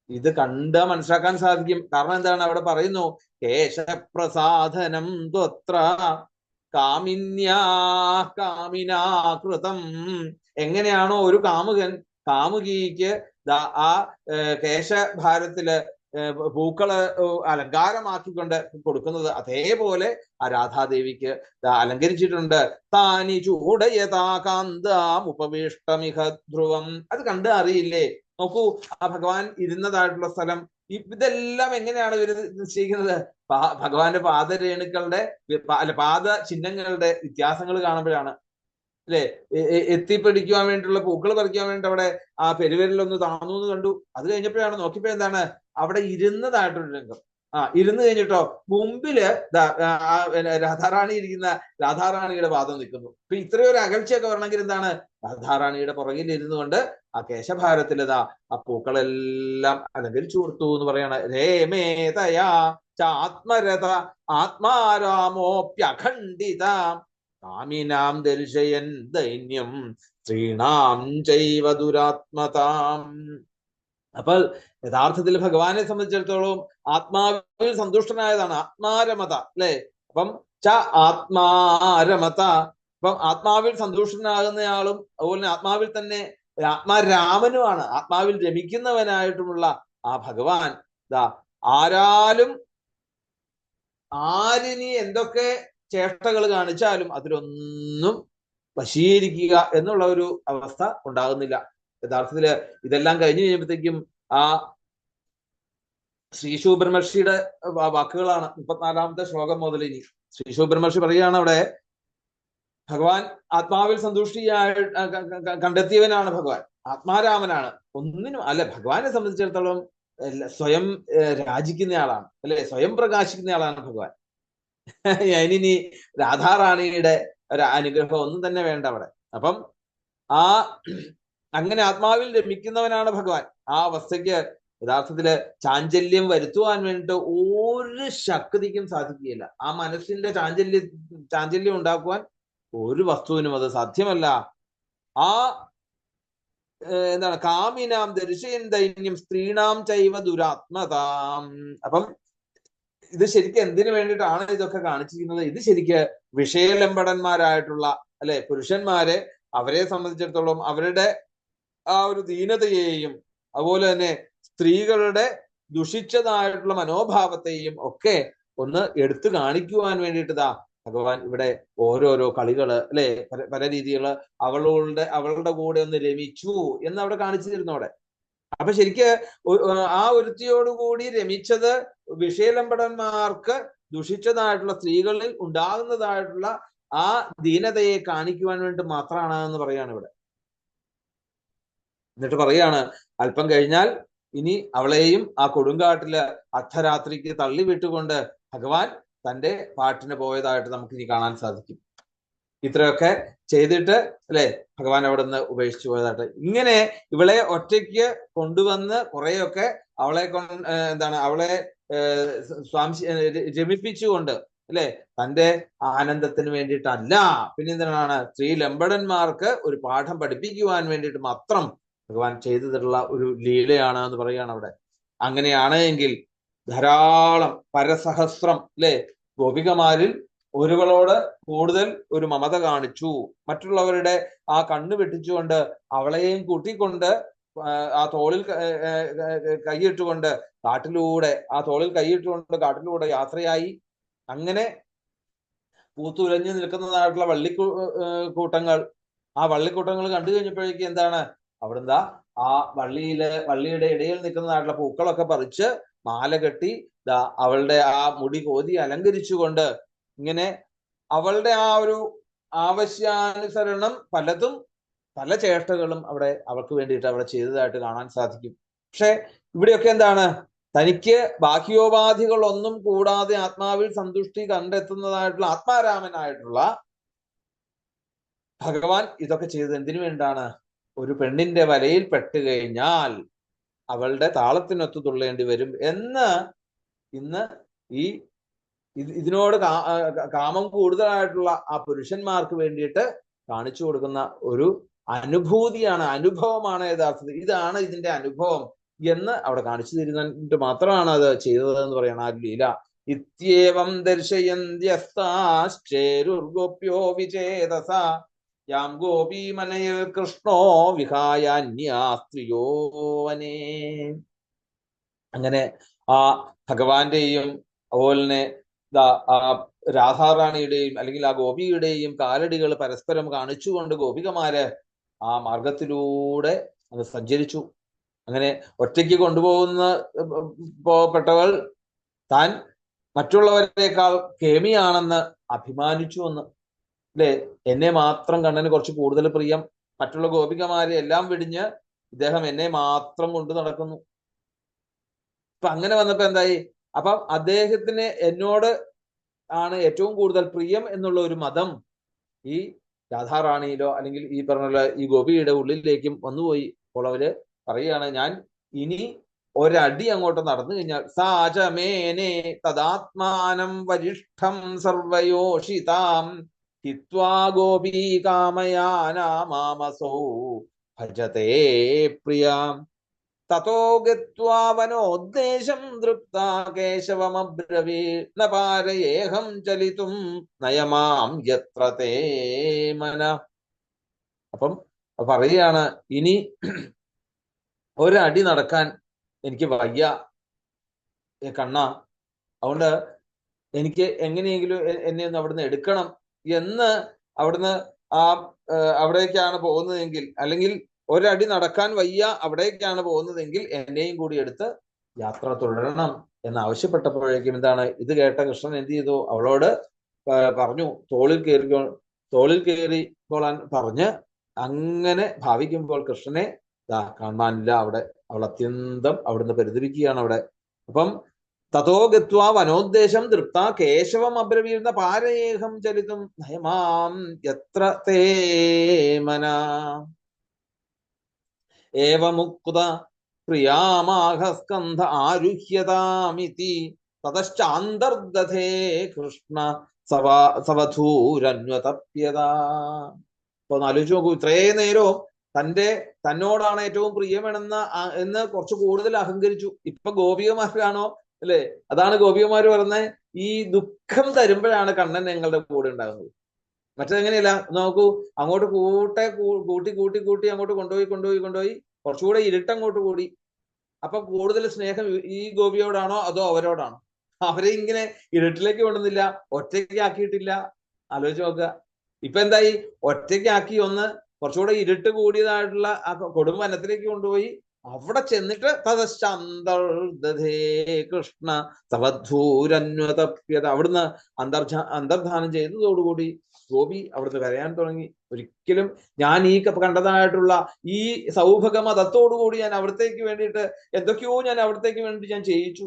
ഇത് കണ്ട് മനസ്സിലാക്കാൻ സാധിക്കും. കാരണം എന്താണ്? അവിടെ പറയുന്നു, കേശപ്രസാധനം ത്വത്ര കാമിനാകൃതം. എങ്ങനെയാണോ ഒരു കാമുകൻ കാമുകിക്ക് ആ കേശഭാരത്തില് പൂക്കള് അലങ്കാരമാക്കിക്കൊണ്ട് കൊടുക്കുന്നത്, അതേപോലെ ആ രാധാദേവിക്ക് അലങ്കരിച്ചിട്ടുണ്ട്. താനി ചൂടയതാ കാന്താം ഉപവിഷ്ടമിഹ ധ്രുവം. അത് കണ്ട് അറിയില്ലേ? നോക്കൂ, ആ ഭഗവാൻ ഇരുന്നതായിട്ടുള്ള സ്ഥലം. ഇതെല്ലാം എങ്ങനെയാണ് ഇവർ നിശ്ചയിക്കുന്നത്? ഭഗവാന്റെ പാദരേണുക്കളുടെ പാദ ചിഹ്നങ്ങളുടെ വ്യത്യാസങ്ങൾ കാണുമ്പോഴാണ് അല്ലെ. എത്തിപ്പിടിക്കുവാൻ വേണ്ടിയിട്ടുള്ള പൂക്കൾ പറിക്കാൻ വേണ്ടി അവിടെ ആ പെരുവരിലൊന്ന് താന്നു എന്ന് കണ്ടു. അത് കഴിഞ്ഞപ്പോഴാണ് നോക്കിയപ്പോ എന്താണ് അവിടെ ഇരുന്നതായിട്ടൊരു രംഗം. ഇരുന്ന് കഴിഞ്ഞിട്ടോ മുമ്പില് രാധാറാണി ഇരിക്കുന്ന രാധാറാണിയുടെ പാദം നിൽക്കുന്നു. ഇപ്പൊ ഇത്രയൊരു അകൽച്ചയൊക്കെ വരണമെങ്കിൽ എന്താണ്? രാധാറാണിയുടെ പുറകിൽ ഇരുന്നു കൊണ്ട് ആ കേശഭാരത്തിലതാ ആ പൂക്കളെല്ലാം അലങ്കരിച്ചു കൊടുത്തു എന്ന് പറയാണ്. രേമേതയാ ചാത്മരഥ ആത്മാരാമോപ്യഖണ്ഡിത കാമിനാം ദർശയൻ ദൈന്യം സ്ത്രീണാം ചൈവ ദുരാത്മതാം. അപ്പൊ യഥാർത്ഥത്തിൽ ഭഗവാനെ സംബന്ധിച്ചിടത്തോളം ആത്മാവിൽ സന്തുഷ്ടനായതാണ് ആത്മാരമത അല്ലെ. അപ്പം ആത്മാരമത, അപ്പം ആത്മാവിൽ സന്തുഷ്ടനാകുന്നയാളും അതുപോലെ ആത്മാവിൽ തന്നെ ആത്മാരാമനുമാണ്, ആത്മാവിൽ രമിക്കുന്നവനായിട്ടുമുള്ള ആ ഭഗവാൻ ആരാലും ആരിനി എന്തൊക്കെ ചേഷ്ടകൾ കാണിച്ചാലും അതിലൊന്നും വശീകരിക്കുക എന്നുള്ള ഒരു അവസ്ഥ ഉണ്ടാകുന്നില്ല. യഥാർത്ഥത്തില് ഇതെല്ലാം കഴിഞ്ഞു കഴിയുമ്പോഴത്തേക്കും ആ ശ്രീശൂബ്രഹ്മർഷിയുടെ വാക്കുകളാണ് 34-ാമത്തെ ശ്ലോകം മുതൽ. ഇനി ശ്രീശൂബ്രഹ്മർഷി പറയുകയാണ് അവിടെ, ഭഗവാൻ ആത്മാവിൽ സന്തുഷ്ടിയായി കണ്ടെത്തിയവനാണ് ഭഗവാൻ, ആത്മാരാമനാണ്. ഒന്നിനും അല്ല, ഭഗവാനെ സംബന്ധിച്ചിടത്തോളം സ്വയം രാജിക്കുന്നയാളാണ് അല്ലെ, സ്വയം പ്രകാശിക്കുന്നയാളാണ് ഭഗവാൻ. അതിനി രാധാറാണിയുടെ ഒരു അനുഗ്രഹം ഒന്നും തന്നെ വേണ്ട അവിടെ. അപ്പം അങ്ങനെ ആത്മാവിൽ രമിക്കുന്നവനാണ് ഭഗവാൻ. ആ അവസ്ഥയ്ക്ക് യഥാർത്ഥത്തില് ചാഞ്ചല്യം വരുത്തുവാൻ വേണ്ടിയിട്ട് ഒരു ശക്തിക്കും സാധിക്കുകയില്ല. ആ മനസ്സിന്റെ ചാഞ്ചല്യം ഉണ്ടാക്കുവാൻ ഒരു വസ്തുവിനും അത് സാധ്യമല്ല. ആ എന്താണ് കാമിനാം ദർശയൻ ദൈന്യം സ്ത്രീണാം ചൈവ ദുരാത്മതാം. അപ്പം ഇത് ശരിക്കും എന്തിനു വേണ്ടിയിട്ടാണ് ഇതൊക്കെ കാണിച്ചിരിക്കുന്നത്? ഇത് ശരിക്ക് വിഷയലംബടന്മാരായിട്ടുള്ള അല്ലെ പുരുഷന്മാരെ, അവരെ സംബന്ധിച്ചിടത്തോളം അവരുടെ ആ ഒരു ദീനതയെയും അതുപോലെ തന്നെ സ്ത്രീകളുടെ ദുഷിച്ചതായിട്ടുള്ള മനോഭാവത്തെയും ഒക്കെ ഒന്ന് എടുത്തു കാണിക്കുവാൻ വേണ്ടിയിട്ടതാ ഭഗവാൻ ഇവിടെ ഓരോരോ കളികള് അല്ലെ പല രീതികള് അവളുടെ കൂടെ ഒന്ന് രമിച്ചു എന്ന് അവിടെ കാണിച്ചു തരുന്നോടെ. അപ്പൊ ശരിക്ക് ആ ഒരുത്തിയോടുകൂടി രമിച്ചത് വിഷയലംബടന്മാർക്ക് ദുഷിച്ചതായിട്ടുള്ള സ്ത്രീകളിൽ ഉണ്ടാകുന്നതായിട്ടുള്ള ആ ദീനതയെ കാണിക്കുവാൻ വേണ്ടി മാത്രമാണ് എന്ന് പറയാണ് ഇവിടെ. എന്നിട്ട് പറയാണ് അല്പം കഴിഞ്ഞാൽ ഇനി അവളെയും ആ കൊടുങ്കാട്ടില് അർദ്ധരാത്രിക്ക് തള്ളി വിട്ടുകൊണ്ട് ഭഗവാൻ തന്റെ പാട്ടിന് പോയതായിട്ട് നമുക്ക് ഇനി കാണാൻ സാധിക്കും. ഇത്രയൊക്കെ ചെയ്തിട്ട് അല്ലെ ഭഗവാൻ അവിടെ നിന്ന് ഉപേക്ഷിച്ചു പോയതായിട്ട്. ഇങ്ങനെ ഇവളെ ഒറ്റയ്ക്ക് കൊണ്ടുവന്ന് കുറെയൊക്കെ അവളെ അവളെ രമിപ്പിച്ചുകൊണ്ട് അല്ലെ തന്റെ ആനന്ദത്തിന് വേണ്ടിയിട്ടല്ല, പിന്നെ എന്തിനാണ് സ്ത്രീലമ്പടന്മാർക്ക് ഒരു പാഠം പഠിപ്പിക്കുവാൻ വേണ്ടിയിട്ട് മാത്രം ഭഗവാൻ ചെയ്തിട്ടുള്ള ഒരു ലീലയാണ് എന്ന് പറയുകയാണ് അവിടെ. അങ്ങനെയാണ് എങ്കിൽ ധാരാളം പരസഹസ്രം അല്ലെ ഗോപികമാരിൽ ഒരുവളോട് കൂടുതൽ ഒരു മമത കാണിച്ചു, മറ്റുള്ളവരുടെ ആ കണ്ണ് വെട്ടിച്ചുകൊണ്ട് അവളെയും കൂട്ടിക്കൊണ്ട് ആ തോളിൽ കൈയിട്ടുകൊണ്ട് കാട്ടിലൂടെ യാത്രയായി. അങ്ങനെ പൂത്തുലഞ്ഞു നിൽക്കുന്നതായിട്ടുള്ള കൂട്ടങ്ങൾ, ആ വള്ളിക്കൂട്ടങ്ങൾ കണ്ടു കഴിഞ്ഞപ്പോഴേക്കും എന്താണ് അവിടെന്താ ആ വള്ളിയുടെ ഇടയിൽ നിൽക്കുന്നതായിട്ടുള്ള പൂക്കളൊക്കെ പറിച്ച് മാല കെട്ടി അവളുടെ ആ മുടി കോതി അലങ്കരിച്ചുകൊണ്ട് ഇങ്ങനെ അവളുടെ ആ ഒരു ആവശ്യാനുസരണം പല ചേഷ്ടകളും അവിടെ അവൾക്ക് വേണ്ടിയിട്ട് അവിടെ ചെയ്തതായിട്ട് കാണാൻ സാധിക്കും. പക്ഷെ ഇവിടെയൊക്കെ എന്താണ് തനിക്ക് ബാഹ്യോപാധികളൊന്നും കൂടാതെ ആത്മാവിൽ സന്തുഷ്ടി കണ്ടെത്തുന്നതായിട്ടുള്ള ആത്മാരാമനായിട്ടുള്ള ഭഗവാൻ ഇതൊക്കെ ചെയ്തത് എന്തിനു വേണ്ടാണ്? ഒരു പെണ്ണിന്റെ വലയിൽ പെട്ട് കഴിഞ്ഞാൽ അവളുടെ താളത്തിനൊത്തു തുള്ളേണ്ടി വരും എന്ന് ഇന്ന് ഇതിനോട് കാമം കൂടുതലായിട്ടുള്ള ആ പുരുഷന്മാർക്ക് വേണ്ടിയിട്ട് കാണിച്ചു കൊടുക്കുന്ന ഒരു അനുഭവമാണ് യഥാർത്ഥത്തിൽ. ഇതാണ് ഇതിന്റെ അനുഭവം എന്ന് അവിടെ കാണിച്ചു തരുന്നിട്ട് മാത്രമാണ് അത് ചെയ്തതെന്ന് പറയണം ആ ലീല. ഇത്യേവം ദർശയന്ത്യസ്താശ്ചേരുർഗോപ്യോ വിചേതസ യാം ഗോപീമനയിൽ കൃഷ്ണോ വിഹായാന്യാസ്ത്രിയോ വനേ. അങ്ങനെ ആ ഭഗവാന്റെയും അതുപോലെ തന്നെ ആ രാധാറാണിയുടെയും അല്ലെങ്കിൽ ആ ഗോപിയുടെയും കാലടികൾ പരസ്പരം കാണിച്ചുകൊണ്ട് ഗോപികമാര് ആ മാർഗത്തിലൂടെ അത് സഞ്ചരിച്ചു. അങ്ങനെ ഒറ്റയ്ക്ക് പോകപ്പെട്ടവൾ താൻ മറ്റുള്ളവരെക്കാൾ കേമിയാണെന്ന് അഭിമാനിച്ചു എന്ന് അല്ലെ. എന്നെ മാത്രം കണ്ണന് കുറച്ച് കൂടുതൽ പ്രിയം, മറ്റുള്ള ഗോപികമാരെ എല്ലാം വെടിഞ്ഞ് ഇദ്ദേഹം എന്നെ മാത്രം കൊണ്ടു നടക്കുന്നു. അപ്പൊ അങ്ങനെ വന്നപ്പോ എന്തായി? അപ്പം അദ്ദേഹത്തിന് എന്നോട് ആണ് ഏറ്റവും കൂടുതൽ പ്രിയം എന്നുള്ള ഒരു മതം ഈ രാധാറാണിയിലോ അല്ലെങ്കിൽ ഈ പറഞ്ഞ ഈ ഗോപിയുടെ ഉള്ളിലേക്കും വന്നുപോയി. അപ്പോൾ അവര് പറയുകയാണ്, ഞാൻ ഇനി ഒരടി അങ്ങോട്ട് നടന്നു കഴിഞ്ഞാൽ സാചമേനെ തദാത്മാനം വരിഷ്ഠം സർവയോഷിതാം ഹിത്വാ ഗോപീ കാമയാനാമാമസോ ഭജതേ പ്രിയാം തതോ ഗത്വാ വനോദ്ദേശം തൃപ്താ കേശവമബ്രവീത് ന പാരയേഹം ചലിതും നയമാം യത്ര തേ മന. അപ്പം പറയുകയാണ്, ഇനി ഒരടി നടക്കാൻ എനിക്ക് വയ്യ കണ്ണ, അതുകൊണ്ട് എനിക്ക് എങ്ങനെയെങ്കിലും എന്നെ ഒന്ന് അവിടുന്ന് എടുക്കണം എന്ന് അവിടുന്ന് അവിടേക്കാണ് പോകുന്നതെങ്കിൽ, അല്ലെങ്കിൽ ഒരടി നടക്കാൻ വയ്യ അവിടേക്കാണ് പോകുന്നതെങ്കിൽ എന്നെയും കൂടി എടുത്ത് യാത്ര തുടരണം എന്നാവശ്യപ്പെട്ടപ്പോഴേക്കും എന്താണ് ഇത് കേട്ട കൃഷ്ണൻ എന്ത് ചെയ്തു? അവളോട് പറഞ്ഞു, തോളിൽ കയറിക്കോളാൻ പറഞ്ഞ് അങ്ങനെ ഭാവിക്കുമ്പോൾ കൃഷ്ണനെ കാണാനില്ല അവിടെ. അവൾ അത്യന്തം അവിടുന്ന് പരിതപിക്കുകയാണ് അവിടെ. അപ്പം തതോ ഗത്വാ വനോദ്ദേശം തൃപ്ത കേശവം അബ്രവീർന്ന പാരയേഹം ചലിതും നയമാം യത്ര തേ മന ഏവമുക്ത പ്രിയാമാഹസ്കന്ധ ആരുഹ്യതാമിതി തതശ്ചാന്തർദധേ കൃഷ്ണ സവധൂരന്വതപ്യത. അപ്പൊ ഒന്ന് ആലോചിച്ച് നോക്കൂ, ഇത്രയും നേരവും തന്നോടാണ് ഏറ്റവും പ്രിയമെന്ന് കുറച്ച് കൂടുതൽ അഹങ്കരിച്ചു. ഇപ്പൊ ഗോപികമാരാണോ അല്ലെ? അതാണ് ഗോപികമാര് പറഞ്ഞ ഈ ദുഃഖം തരുമ്പോഴാണ് കണ്ണൻ ഞങ്ങളുടെ കൂടെ ഉണ്ടാകുന്നത്. മറ്റതെങ്ങനെയല്ല, നോക്കൂ, അങ്ങോട്ട് കൂട്ടി കൂട്ടി കൂട്ടി അങ്ങോട്ട് കൊണ്ടുപോയി കുറച്ചുകൂടെ ഇരുട്ടങ്ങോട്ട് കൂടി. അപ്പൊ കൂടുതൽ സ്നേഹം ഈ ഗോപിയോടാണോ അതോ അവരോടാണോ? അവരെ ഇങ്ങനെ ഇരുട്ടിലേക്ക് കൊണ്ടുവന്നില്ല, ഒറ്റയ്ക്ക് ആക്കിയിട്ടില്ല. ആലോചിച്ച് നോക്കുക. ഇപ്പൊ എന്തായി? ഒറ്റയ്ക്കാക്കി ഒന്ന് കുറച്ചുകൂടെ ഇരുട്ട് കൂടിയതായിട്ടുള്ള ആ കൊടും വനത്തിലേക്ക് കൊണ്ടുപോയി. അവിടെ ചെന്നിട്ട് തതശ്ചന്തർദധേ കൃഷ്ണ സവധൂരന്വതപ്യത, അവിടുന്ന് അന്തർധാനം ചെയ്തതോടുകൂടി ഗോപി അവിടുന്ന് കരയാൻ തുടങ്ങി. ഒരിക്കലും ഞാൻ ഈ കണ്ടതായിട്ടുള്ള ഈ സൗഭഗ മതത്തോടുകൂടി ഞാൻ അവിടത്തേക്ക് വേണ്ടിയിട്ട് എന്തൊക്കെയോ ഞാൻ അവിടത്തേക്ക് വേണ്ടി ഞാൻ ചെയ്യിച്ചു.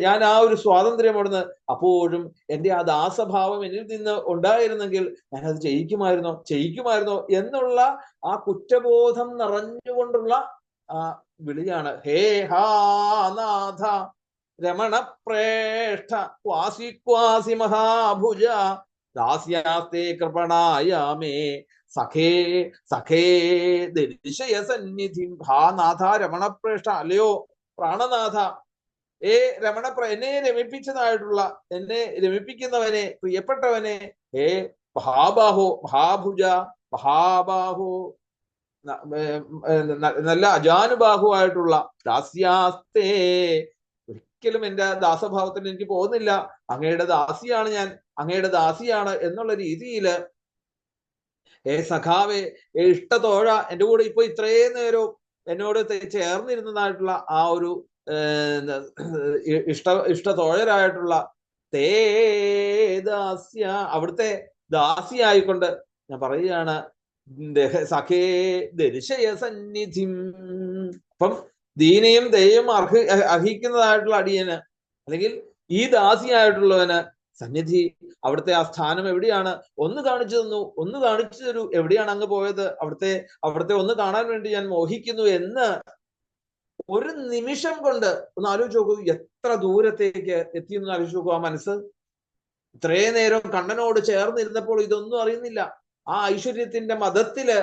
ഞാൻ ആ ഒരു സ്വാതന്ത്ര്യം അവിടുന്ന്, അപ്പോഴും എൻ്റെ ആ ദാസഭാവം എന്നിൽ നിന്ന് ഉണ്ടായിരുന്നെങ്കിൽ ഞാൻ അത് ചെയ്യിക്കുമായിരുന്നോ എന്നുള്ള ആ കുറ്റബോധം നിറഞ്ഞുകൊണ്ടുള്ള ആ വിളിയാണ്. ഹേ ഹാ നാഥ രമണ പ്രേഷ്ഠ ക്വാസി ക്വാസി മഹാഭുജ ദാസ്യാസ്തേ കൃപണായാമേ സഖേ സഖേ ദർശയ സന്നിധി. ഹാ നാഥ രമണപ്രേഷ്ഠ, അല്ലയോ പ്രാണനാഥ, എന്നെ രമിപ്പിച്ചതായിട്ടുള്ള, എന്നെ രമിപ്പിക്കുന്നവനെ, പ്രിയപ്പെട്ടവനെ, ഹേ മഹാബാഹോ മഹാഭുജ മഹാബാഹോ, നല്ല അജാനുബാഹുവായിട്ടുള്ള ദാസ്യാസ്തേ, ഒരിക്കലും എന്റെ ദാസഭാവത്തിന് എനിക്ക് പോകുന്നില്ല, അങ്ങയുടെ ദാസിയാണ് ഞാൻ, അങ്ങയുടെ ദാസിയാണ് എന്നുള്ള രീതിയില് സഖാവേ, ഇഷ്ടത്തോഴ, എന്റെ കൂടെ ഇപ്പൊ ഇത്രയും നേരവും എന്നോട് ചേർന്നിരുന്നതായിട്ടുള്ള ആ ഒരു ഇഷ്ടത്തോഴരായിട്ടുള്ള തേ ദാസ്യ, അവിടുത്തെ ദാസിയായിക്കൊണ്ട് ഞാൻ പറയുകയാണ്, സഖേ ദർശയ സന്നിധി. അപ്പം ദീനയും ദയയും അർഹിക്കുന്നതായിട്ടുള്ള അടിയന്, അല്ലെങ്കിൽ ഈ ദാസിയായിട്ടുള്ളവന് സന്നിധി, അവിടുത്തെ ആ സ്ഥാനം എവിടെയാണ്? ഒന്ന് കാണിച്ചു തരൂ, എവിടെയാണ് അങ്ങ് പോയത്? അവിടുത്തെ ഒന്ന് കാണാൻ വേണ്ടി ഞാൻ മോഹിക്കുന്നു എന്ന് ഒരു നിമിഷം കൊണ്ട് ഒന്ന് ആലോചിച്ച് നോക്കൂ. എത്ര ദൂരത്തേക്ക് എത്തിയെന്ന് ആലോചിച്ച് നോക്കൂ. ആ മനസ്സ് ഇത്രയും നേരം കണ്ണനോട് ചേർന്നിരുന്നപ്പോൾ ഇതൊന്നും അറിയുന്നില്ല. ആ ഐശ്വര്യത്തിന്റെ മതത്തില്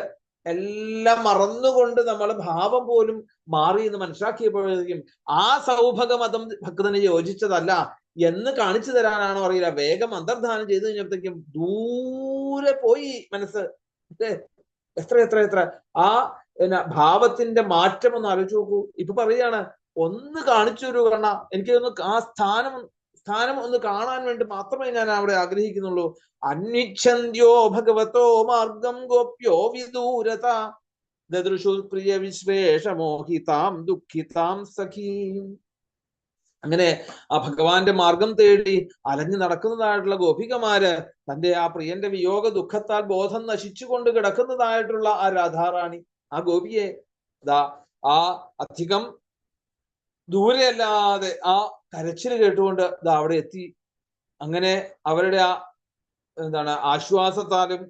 എല്ലാം മറന്നുകൊണ്ട് നമ്മൾ ഭാവം പോലും മാറി എന്ന് മനസ്സിലാക്കിയപ്പോഴേക്കും ആ സൗഭഗ മതം ഭക്തന് യോജിച്ചതല്ല എന്ന് കാണിച്ചു തരാനാണോ അറിയില്ല. വേഗം അന്തർധാനം ചെയ്ത് കഴിഞ്ഞപ്പോഴത്തേക്കും ദൂരെ പോയി മനസ്സ്. എത്ര ആ ഭാവത്തിന്റെ മാറ്റം ഒന്ന് ആലോചിച്ച് നോക്കൂ. ഇപ്പൊ പറയാണ്, ഒന്ന് കാണിച്ചു തരൂ കണ്ണ, എനിക്കൊന്ന് ആ സ്ഥാനം ഒന്ന് കാണാൻ വേണ്ടി മാത്രമേ ഞാൻ അവിടെ ആഗ്രഹിക്കുന്നുള്ളൂ. അന്വിച്ഛന്ത്യോ ഭഗവതോ മാർഗം ഗോപ്യോ വിദൂരത ദദൃശു പ്രിയ വിശ്വേഷമോഹിതാം ദുഃഖിതാം സഖീം. അങ്ങനെ ആ ഭഗവാന്റെ മാർഗം തേടി അലഞ്ഞു നടക്കുന്നതായിട്ടുള്ള ഗോപികമാര് തന്റെ ആ പ്രിയന്റെ വിയോഗ ദുഃഖത്താൽ ബോധം നശിച്ചുകൊണ്ട് കിടക്കുന്നതായിട്ടുള്ള ആ രാധാറാണി, ആ ഗോപിയെ ആ അധികം ദൂരെയല്ലാതെ ആ കരച്ചിൽ കേട്ടുകൊണ്ട് അവിടെ എത്തി. അങ്ങനെ അവരുടെ ആ ആശ്വാസത്താലും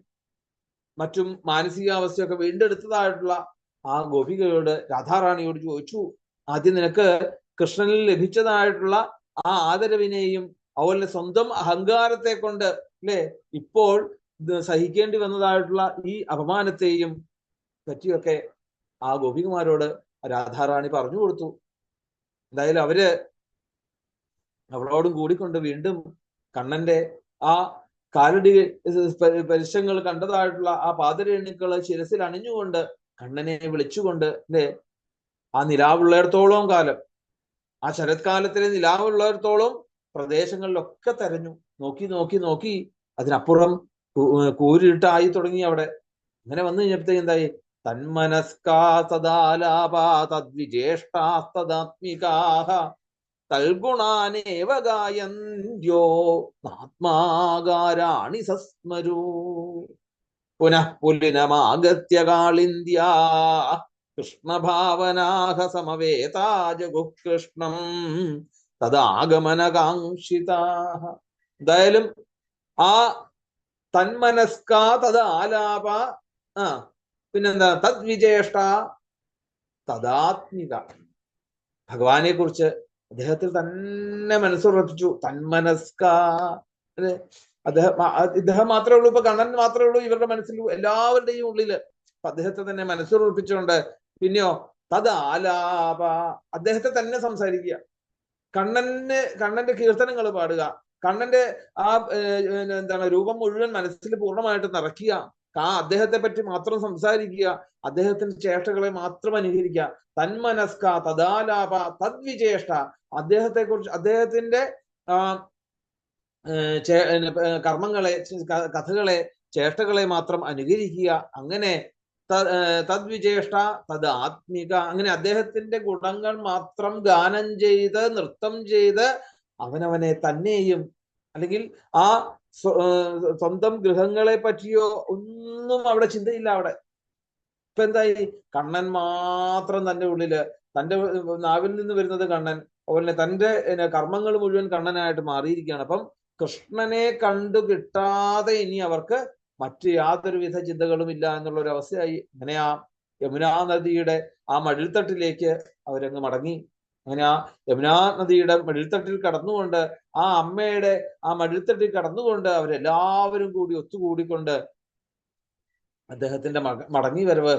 മറ്റും മാനസികാവസ്ഥയൊക്കെ വീണ്ടെടുത്തതായിട്ടുള്ള ആ ഗോപികയോട്, രാധാറാണിയോട് ചോദിച്ചു, ആദ്യം നിനക്ക് കൃഷ്ണനിൽ ലഭിച്ചതായിട്ടുള്ള ആ ആദരവിനെയും അതുപോലെ സ്വന്തം അഹങ്കാരത്തെ കൊണ്ട് അല്ലെ ഇപ്പോൾ സഹിക്കേണ്ടി വന്നതായിട്ടുള്ള ഈ അപമാനത്തെയും പറ്റിയൊക്കെ ആ ഗോപികമാരോട് രാധാറാണി പറഞ്ഞു കൊടുത്തു. എന്തായാലും അവളോടും കൂടിക്കൊണ്ട് വീണ്ടും കണ്ണന്റെ ആ കാലടി പരിശങ്ങൾ കണ്ടതായിട്ടുള്ള ആ പാദരേണുക്കള് ശിരസിൽ അണിഞ്ഞുകൊണ്ട് കണ്ണനെ വിളിച്ചുകൊണ്ട് അല്ലെ, ആ നിലാവുള്ളിടത്തോളം കാലം, ആ ശരത്കാലത്തിലെ നിലാവുള്ളിടത്തോളം പ്രദേശങ്ങളിലൊക്കെ തെരഞ്ഞു നോക്കി. അതിനപ്പുറം കൂരിട്ടായി തുടങ്ങി അവിടെ. അങ്ങനെ വന്നു കഴിഞ്ഞപ്പോഴത്തേക്ക് എന്തായി? തന്മനസ്കാ സദാലാപാ തദ്വിജേഷ്ടാസ്തദാത്മികാഹ തൽഗുണാനേവ ഗായന്ത്യോ ആത്മാകാരാണി സസ്മരൂ പുനഃ പുലിനമാഗത്യ കാളിന്ത്യാ കൃഷ്ണഭാവനാഹ സമവേതാ ജഗുകൃഷ്ണം തദാഗമനകാംക്ഷിതാ. എന്തായാലും ആ തന്മനസ്കാ തത് ആലാപ, പിന്നെന്താ, തദ്വിജേഷ്ട തദാത്മിക, ഭഗവാനെ കുറിച്ച് അദ്ദേഹത്തിൽ തന്നെ മനസ്സുറപ്പിച്ചു. തന്മനസ്ക, ഇദ്ദേഹം മാത്രമേ ഉള്ളൂ, ഇപ്പൊ കണ്ണൻ മാത്രമേ ഉള്ളൂ ഇവരുടെ മനസ്സിൽ, എല്ലാവരുടെയും ഉള്ളില് അദ്ദേഹത്തെ തന്നെ മനസ്സുറപ്പിച്ചുകൊണ്ട് പിന്നെയോ തത് ആലാപ, അദ്ദേഹത്തെ തന്നെ സംസാരിക്കുക. കണ്ണന്റെ കീർത്തനങ്ങൾ പാടുക, കണ്ണന്റെ ആ എന്താണ് രൂപം മുഴുവൻ മനസ്സിൽ പൂർണ്ണമായിട്ട് നിറയ്ക്കുക, അദ്ദേഹത്തെ പറ്റി മാത്രം സംസാരിക്കുക, അദ്ദേഹത്തിന്റെ ചേഷ്ടകളെ മാത്രം അനുകരിക്കുക. തന്മനസ്ക തദാലാപ തദ്വിചേഷ്ട, അദ്ദേഹത്തെ കുറിച്ച് അദ്ദേഹത്തിന്റെ കർമ്മങ്ങളെ, കഥകളെ, ചേഷ്ടകളെ മാത്രം അനുകരിക്കുക. അങ്ങനെ തദ്വിചേഷ്ട തത് ആത്മിക, അങ്ങനെ അദ്ദേഹത്തിന്റെ ഗുണങ്ങൾ മാത്രം ഗാനം ചെയ്ത് നൃത്തം ചെയ്ത് അവനവനെ തന്നെയും, അല്ലെങ്കിൽ ആ സ്വന്തം ഗൃഹങ്ങളെ പറ്റിയോ ഒന്നും അവിടെ ചിന്തയില്ല. അവിടെ ഇപ്പൊ എന്തായി? കണ്ണൻ മാത്രം തന്റെ ഉള്ളില്, തന്റെ നാവിൽ നിന്ന് വരുന്നത് കണ്ണൻ, അതുപോലെ തന്റെ കർമ്മങ്ങൾ മുഴുവൻ കണ്ണനായിട്ട് മാറിയിരിക്കുകയാണ്. അപ്പം കൃഷ്ണനെ കണ്ടു കിട്ടാതെ ഇനി അവർക്ക് മറ്റു യാതൊരുവിധ ചിന്തകളും ഇല്ല എന്നുള്ള ഒരു അവസ്ഥയായി. അങ്ങനെ ആ യമുനാ നദിയുടെ ആ മഴൽത്തട്ടിലേക്ക് അവരങ്ങ് മടങ്ങി. അങ്ങനെ ആ യമുനാ നദിയുടെ മഴൽത്തട്ടിൽ കടന്നുകൊണ്ട്, ആ അമ്മയുടെ ആ മഴൽത്തട്ടിൽ കടന്നുകൊണ്ട് അവരെല്ലാവരും കൂടി ഒത്തുകൂടിക്കൊണ്ട് അദ്ദേഹത്തിന്റെ മടങ്ങി വരവ്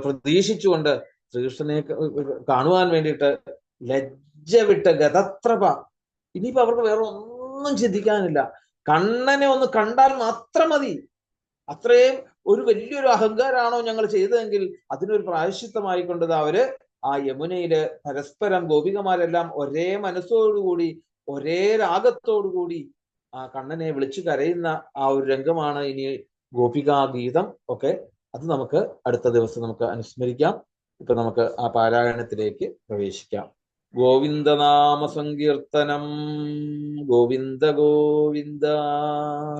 പ്രതീക്ഷിച്ചുകൊണ്ട് ശ്രീകൃഷ്ണനെ കാണുവാൻ വേണ്ടിയിട്ട് ലജ്ജ വിട്ട് ഗതത്രപ, ഇനിയിപ്പോ അവർക്ക് വേറെ ഒന്നും ചിന്തിക്കാനില്ല. കണ്ണനെ ഒന്ന് കണ്ടാൽ മാത്രം മതി. അത്രയും ഒരു വലിയൊരു അഹങ്കാരാണോ ഞങ്ങൾ ചെയ്തതെങ്കിൽ അതിനൊരു പ്രായശ്ചിത്തമായിക്കൊണ്ട് അവര് ആ യമുനയില് പരസ്പരം ഗോപികമാരെല്ലാം ഒരേ മനസ്സോടുകൂടി ഒരേ രാഗത്തോടുകൂടി ആ കണ്ണനെ വിളിച്ചു കരയുന്ന ആ ഒരു രംഗമാണ് ഇനി ഗോപികാ ഗീതം ഒക്കെ. അത് നമുക്ക് അടുത്ത ദിവസം നമുക്ക് അനുസ്മരിക്കാം. ഇപ്പൊ നമുക്ക് ആ പാരായണത്തിലേക്ക് പ്രവേശിക്കാം. ഗോവിന്ദനാമ സങ്കീർത്തനം. ഗോവിന്ദ ഗോവിന്ദ.